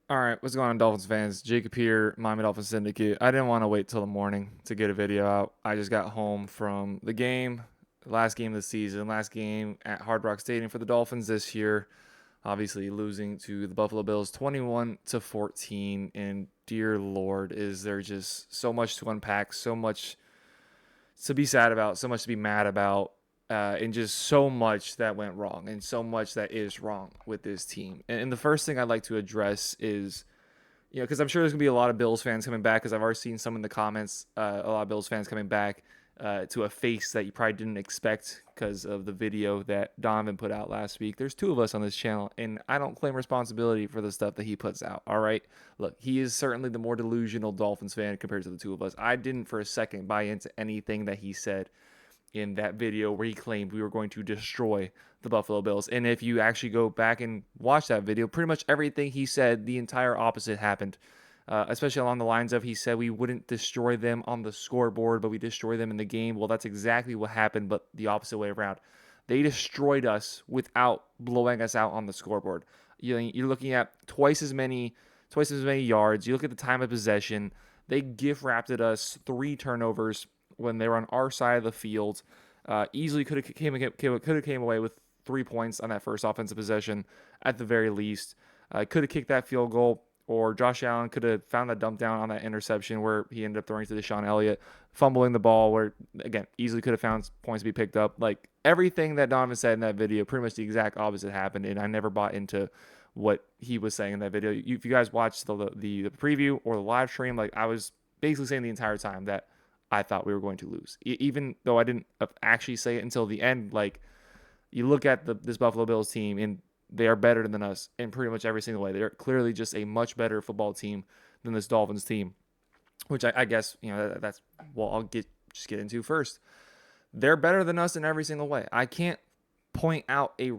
All right, what's going on, Dolphins fans? Jacob here, Miami Dolphins Syndicate. I didn't want to wait till the morning to get a video out. I just got home from the game, last game of the season, last game at Hard Rock Stadium for the Dolphins this year. Obviously, losing to the Buffalo Bills 21-14. And dear Lord, is there just so much to unpack, so much to be sad about, so much to be mad about, and just so much that went wrong and so much that is wrong with this team. And the first thing I'd like to address is, because I'm sure there's gonna be a lot of Bills fans coming back, because I've already seen some in the comments, a lot of Bills fans coming back to a face that you probably didn't expect because of the video that Donovan put out last week. There's two of us on this channel, and I don't claim responsibility for the stuff that he puts out. All right, look, he is certainly the more delusional Dolphins fan compared to the two of us. I didn't for a second buy into anything that he said in that video where he claimed we were going to destroy the Buffalo Bills. And if you actually go back and watch that video, pretty much everything he said, the entire opposite happened. Especially along the lines of he said we wouldn't destroy them on the scoreboard, but we destroy them in the game. Well, that's exactly what happened, but the opposite way around. They destroyed us without blowing us out on the scoreboard. You're looking at twice as many yards. You look at the time of possession. They gift wrapped at us 3 turnovers when they were on our side of the field. Easily could have came away with 3 points on that first offensive possession at the very least. Could have kicked that field goal, or Josh Allen could have found that dump down on that interception where he ended up throwing to Deshaun Elliott, fumbling the ball where, again, easily could have found points to be picked up. Like, everything that Donovan said in that video, pretty much the exact opposite happened, and I never bought into what he was saying in that video. If you guys watched the preview or the live stream, like, I was basically saying the entire time that I thought we were going to lose. Even though I didn't actually say it until the end, like, you look at this Buffalo Bills team, and they are better than us in pretty much every single way. They're clearly just a much better football team than this Dolphins team, which I guess, that's what I'll get into first. They're better than us in every single way. I can't point out a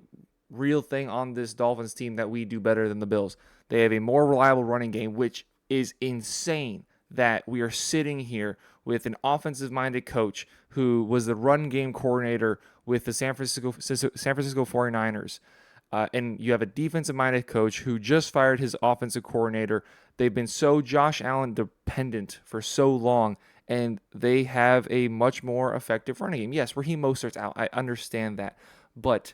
real thing on this Dolphins team that we do better than the Bills. They have a more reliable running game, which is insane that we are sitting here with an offensive-minded coach who was the run game coordinator with the San Francisco 49ers. And you have a defensive-minded coach who just fired his offensive coordinator. They've been so Josh Allen dependent for so long, and they have a much more effective running game. Yes, Raheem Mostert's out. I understand that. But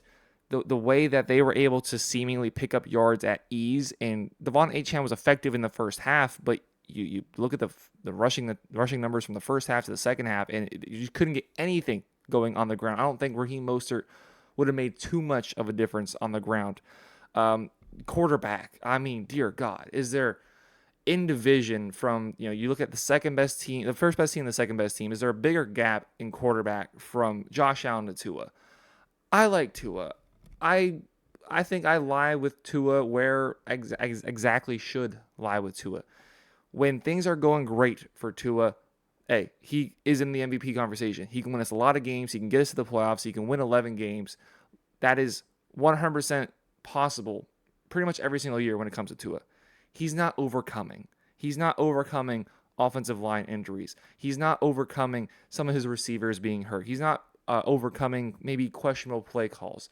the way that they were able to seemingly pick up yards at ease, and Devon Achane was effective in the first half, but you look at the rushing numbers from the first half to the second half, and you just couldn't get anything going on the ground. I don't think Raheem Mostert would have made too much of a difference on the ground. Quarterback, I mean, dear God, is there in division from, you look at the second best team, the first best team, and the second best team, is there a bigger gap in quarterback from Josh Allen to Tua? I like Tua. I I think I lie with Tua where exactly should lie with Tua. When things are going great for Tua, hey, he is in the MVP conversation. He can win us a lot of games. He can get us to the playoffs. He can win 11 games. That is 100% possible pretty much every single year when it comes to Tua. He's not overcoming. He's not overcoming offensive line injuries. He's not overcoming some of his receivers being hurt. He's not overcoming maybe questionable play calls.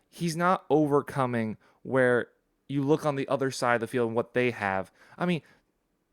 He's not overcoming where you look on the other side of the field and what they have. I mean,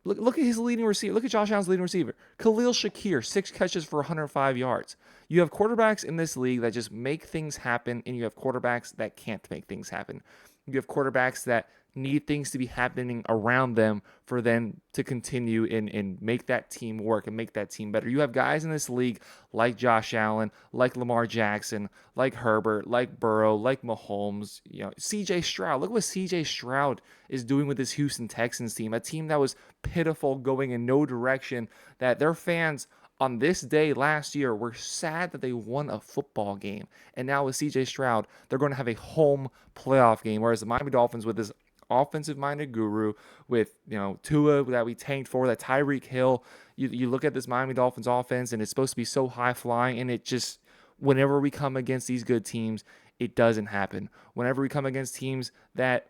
look at his leading receiver. Look at Josh Allen's leading receiver. Khalil Shakir, 6 catches for 105 yards. You have quarterbacks in this league that just make things happen, and you have quarterbacks that can't make things happen. You have quarterbacks that need things to be happening around them for them to continue and make that team work and make that team better. You have guys in this league like Josh Allen, like Lamar Jackson, like Herbert, like Burrow, like Mahomes, CJ Stroud. Look what CJ Stroud is doing with this Houston Texans team, a team that was pitiful, going in no direction, that their fans on this day last year were sad that they won a football game. And now with CJ Stroud, they're going to have a home playoff game, whereas the Miami Dolphins with this offensive-minded guru with, Tua that we tanked for, that Tyreek Hill. You look at this Miami Dolphins offense, and it's supposed to be so high-flying, and it just, whenever we come against these good teams, it doesn't happen. Whenever we come against teams that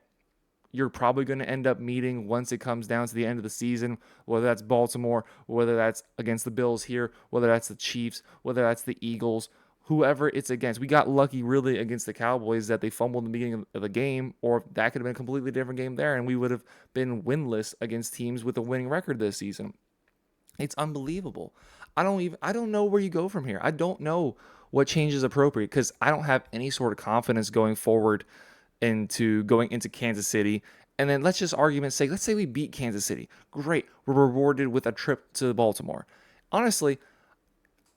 you're probably going to end up meeting once it comes down to the end of the season, whether that's Baltimore, whether that's against the Bills here, whether that's the Chiefs, whether that's the Eagles, whoever it's against. We got lucky really against the Cowboys that they fumbled in the beginning of the game, or that could have been a completely different game there, and we would have been winless against teams with a winning record this season. It's unbelievable. I don't know where you go from here. I don't know what change is appropriate because I don't have any sort of confidence going forward into going into Kansas City. And then let's just argument's sake, let's say we beat Kansas City. Great. We're rewarded with a trip to Baltimore. Honestly,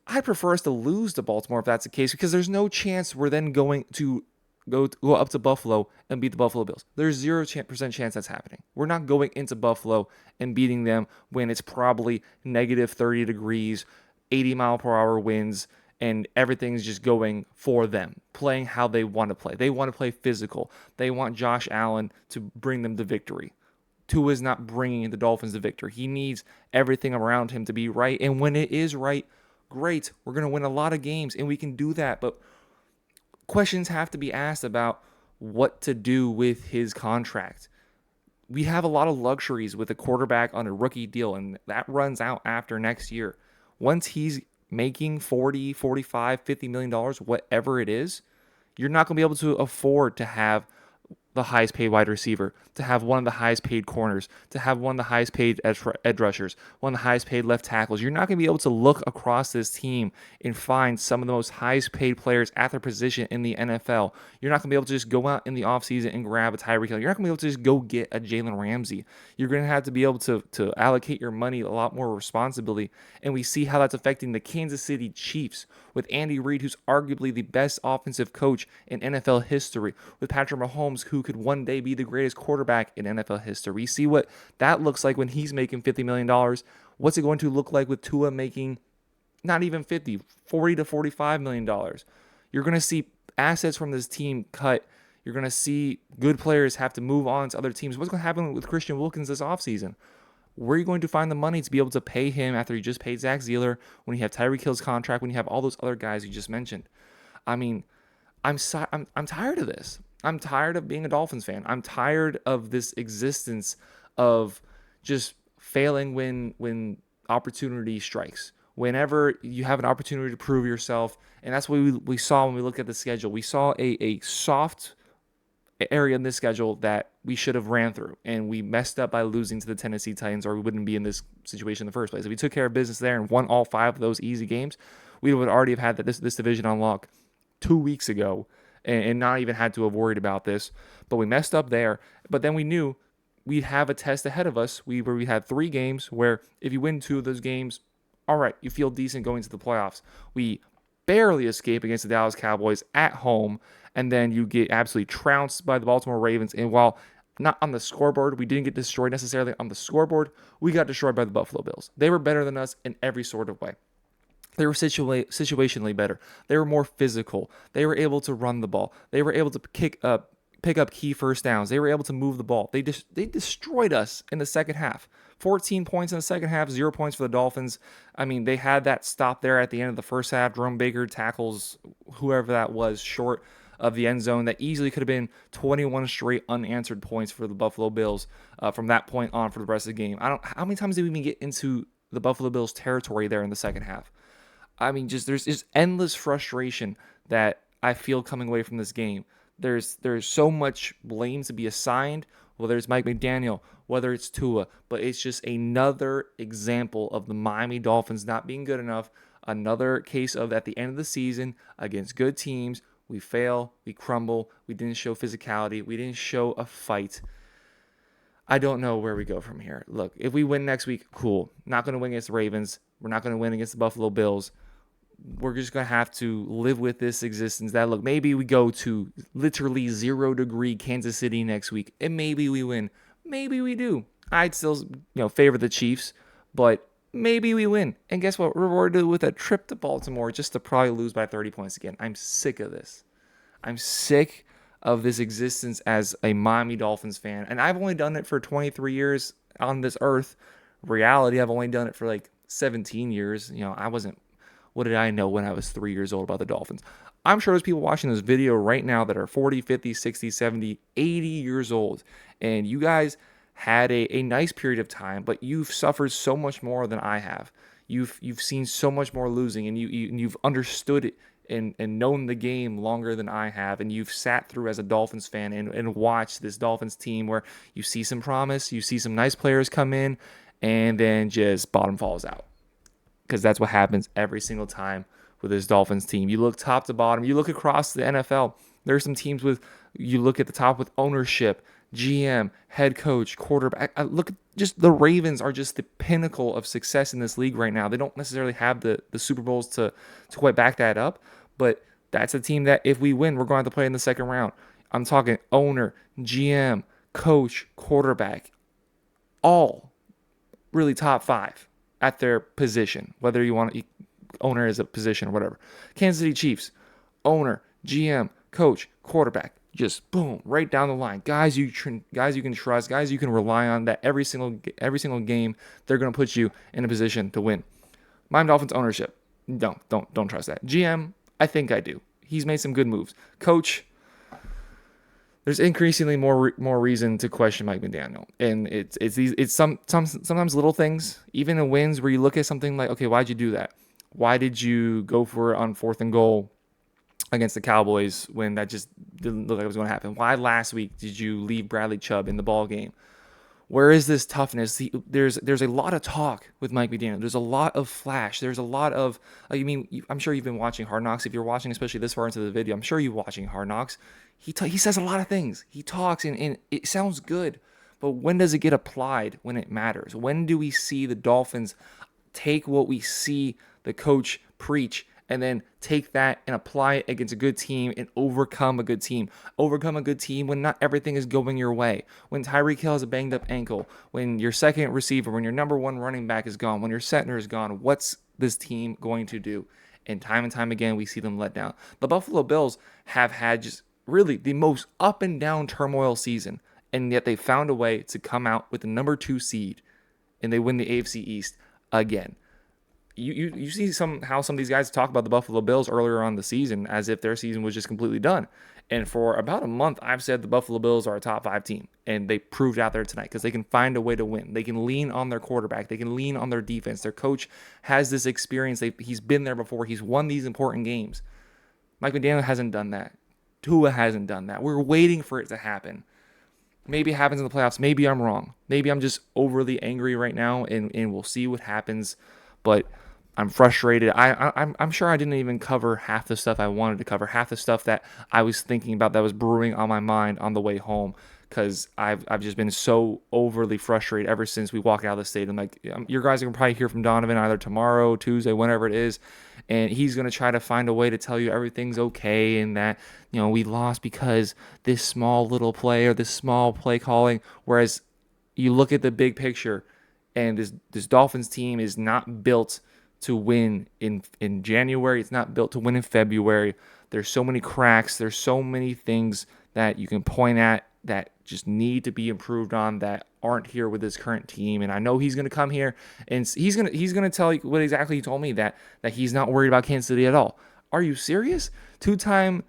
I prefer us to lose to Baltimore if that's the case because there's no chance we're then going to go up to Buffalo and beat the Buffalo Bills. There's 0% chance that's happening. We're not going into Buffalo and beating them when it's probably negative 30 degrees, 80-mile-per-hour winds, and everything's just going for them, playing how they want to play. They want to play physical. They want Josh Allen to bring them to victory. Tua is not bringing the Dolphins to victory. He needs everything around him to be right, and when it is right, great. We're going to win a lot of games, and we can do that, but questions have to be asked about what to do with his contract. We have a lot of luxuries with a quarterback on a rookie deal, and that runs out after next year. Once he's making 40, 45, $50 million, whatever it is, you're not going to be able to afford to have the highest paid wide receiver, to have one of the highest paid corners, to have one of the highest paid edge rushers, one of the highest paid left tackles. You're not going to be able to look across this team and find some of the most highest paid players at their position in the NFL. You're not going to be able to just go out in the offseason and grab a Tyreek Hill. You're not going to be able to just go get a Jalen Ramsey. You're going to have to be able to allocate your money a lot more responsibly. And we see how that's affecting the Kansas City Chiefs with Andy Reid, who's arguably the best offensive coach in NFL history, with Patrick Mahomes, who could one day be the greatest quarterback in NFL history. We see what that looks like when he's making $50 million. What's it going to look like with Tua making not even 50, 40 to $45 million? You're going to see assets from this team cut. You're going to see good players have to move on to other teams. What's going to happen with Christian Wilkins this offseason? Where are you going to find the money to be able to pay him after you just paid Zach Zeeler, when you have Tyreek Hill's contract, when you have all those other guys you just mentioned? I mean, I'm tired of this. I'm tired of being a Dolphins fan. I'm tired of this existence of just failing when opportunity strikes. Whenever you have an opportunity to prove yourself, and that's what we saw when we looked at the schedule. We saw a soft area in this schedule that we should have ran through, and we messed up by losing to the Tennessee Titans, or we wouldn't be in this situation in the first place. If we took care of business there and won all 5 of those easy games, we would already have had this division on lock 2 weeks ago and not even had to have worried about this. But we messed up there. But then we knew we'd have a test ahead of us where we had 3 games where if you win 2 of those games, all right, you feel decent going to the playoffs. We barely escape against the Dallas Cowboys at home, and then you get absolutely trounced by the Baltimore Ravens. And while not on the scoreboard, we didn't get destroyed necessarily on the scoreboard, we got destroyed by the Buffalo Bills. They were better than us in every sort of way. They were situationally better. They were more physical. They were able to run the ball. They were able to pick up key first downs. They were able to move the ball. They destroyed us in the second half. 14 points in the second half, 0 points for the Dolphins. I mean, they had that stop there at the end of the first half. Jerome Baker tackles whoever that was short of the end zone. That easily could have been 21 straight unanswered points for the Buffalo Bills from that point on for the rest of the game. How many times did we even get into the Buffalo Bills territory there in the second half? I mean, there's just endless frustration that I feel coming away from this game. There's so much blame to be assigned, whether it's Mike McDaniel, whether it's Tua, but it's just another example of the Miami Dolphins not being good enough. Another case of at the end of the season against good teams, we fail, we crumble, we didn't show physicality, we didn't show a fight. I don't know where we go from here. Look, if we win next week, cool. Not going to win against the Ravens. We're not going to win against the Buffalo Bills. We're just going to have to live with this existence that, look, maybe we go to literally 0-degree Kansas City next week, and maybe we win. Maybe we do. I'd still, favor the Chiefs, but maybe we win. And guess what? We're rewarded with a trip to Baltimore just to probably lose by 30 points again. I'm sick of this. I'm sick of this existence as a Miami Dolphins fan. And I've only done it for 23 years on this earth. Reality, I've only done it for like 17 years. What did I know when I was 3 years old about the Dolphins? I'm sure there's people watching this video right now that are 40, 50, 60, 70, 80 years old. And you guys had a nice period of time, but you've suffered so much more than I have. You've seen so much more losing, and you've understood and known the game longer than I have, and you've sat through as a Dolphins fan and watched this Dolphins team where you see some promise, you see some nice players come in, and then just bottom falls out. Because that's what happens every single time with this Dolphins team. You look top to bottom, you look across the NFL. There are some teams you look at the top with ownership, GM, head coach, quarterback. Look, just the Ravens are just the pinnacle of success in this league right now. They don't necessarily have the Super Bowls to quite back that up, but that's a team that if we win, we're going to have to play in the second round. I'm talking owner, GM, coach, quarterback, all really top 5 at their position, whether you want to owner is a position or whatever. Kansas City Chiefs, owner, GM, coach, quarterback, just boom, right down the line. Guys you can trust, guys you can rely on, that every single game they're going to put you in a position to win. Miami Dolphins ownership, don't trust that. GM, I think I do. He's made some good moves. Coach, there's increasingly more reason to question Mike McDaniel, and it's sometimes little things, even in wins, where you look at something like, okay, why'd you do that? Why did you go for it on 4th and goal against the Cowboys when that just didn't look like it was going to happen? Why last week did you leave Bradley Chubb in the ball game? Where is this toughness? There's a lot of talk with Mike McDaniel. There's a lot of flash. There's a lot of, I'm sure you've been watching Hard Knocks. If you're watching, especially this far into the video, I'm sure you're watching Hard Knocks. He says a lot of things. He talks and it sounds good. But when does it get applied when it matters? When do we see the Dolphins take what we see the coach preach and then take that and apply it against a good team and overcome a good team? Overcome a good team when not everything is going your way. When Tyreek Hill has a banged up ankle, when your second receiver, when your number 1 running back is gone, when your center is gone, what's this team going to do? And time again, we see them let down. The Buffalo Bills have had just really the most up and down turmoil season, and yet they found a way to come out with the number 2 seed, and they win the AFC East again. You see how some of these guys talk about the Buffalo Bills earlier on the season as if their season was just completely done. And for about a month, I've said the Buffalo Bills are a top 5 team, and they proved out there tonight because they can find a way to win. They can lean on their quarterback. They can lean on their defense. Their coach has this experience. He's been there before. He's won these important games. Mike McDaniel hasn't done that. Tua hasn't done that. We're waiting for it to happen. Maybe it happens in the playoffs. Maybe I'm wrong. Maybe I'm just overly angry right now, and we'll see what happens. But I'm frustrated. I'm sure I didn't even cover half the stuff I wanted to cover, half the stuff that I was thinking about that was brewing on my mind on the way home, because I've just been so overly frustrated ever since we walked out of the stadium. Like, your guys are going to probably hear from Donovan either tomorrow, Tuesday, whenever it is, and he's going to try to find a way to tell you everything's okay and that, we lost because this small little play or this small play calling, whereas you look at the big picture, and this Dolphins team is not built to win in January. It's not built to win in February. There's so many cracks. There's so many things that you can point at that just need to be improved on that aren't here with this current team. And I know he's going to come here and he's going to tell you what exactly he told me, that he's not worried about Kansas City at all. Are you serious? 2-time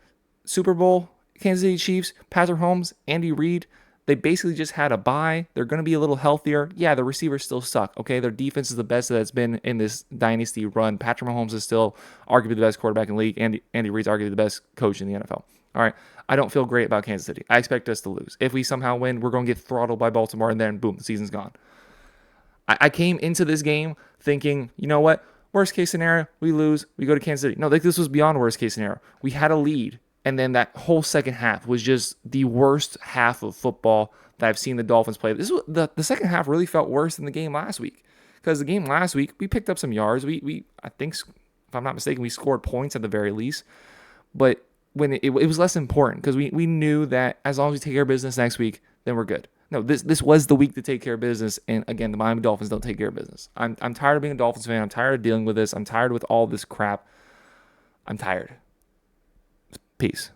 Super Bowl Kansas City Chiefs, Patrick Mahomes, Andy Reid. They basically just had a bye. They're going to be a little healthier. Yeah, the receivers still suck. Okay, their defense is the best that's been in this dynasty run. Patrick Mahomes is still arguably the best quarterback in the league. Andy Reid's arguably the best coach in the NFL. All right, I don't feel great about Kansas City. I expect us to lose. If we somehow win, we're going to get throttled by Baltimore, and then boom, the season's gone. I came into this game thinking, you know what? Worst case scenario, we lose. We go to Kansas City. No, this was beyond worst case scenario. We had a lead. And then that whole second half was just the worst half of football that I've seen the Dolphins play. This was the second half really felt worse than the game last week, because the game last week we picked up some yards. We I think, if I'm not mistaken, we scored points at the very least. But when it was less important, because we knew that as long as we take care of business next week, then we're good. No, this was the week to take care of business. And again, the Miami Dolphins don't take care of business. I'm tired of being a Dolphins fan. I'm tired of dealing with this. I'm tired with all this crap. I'm tired. Peace.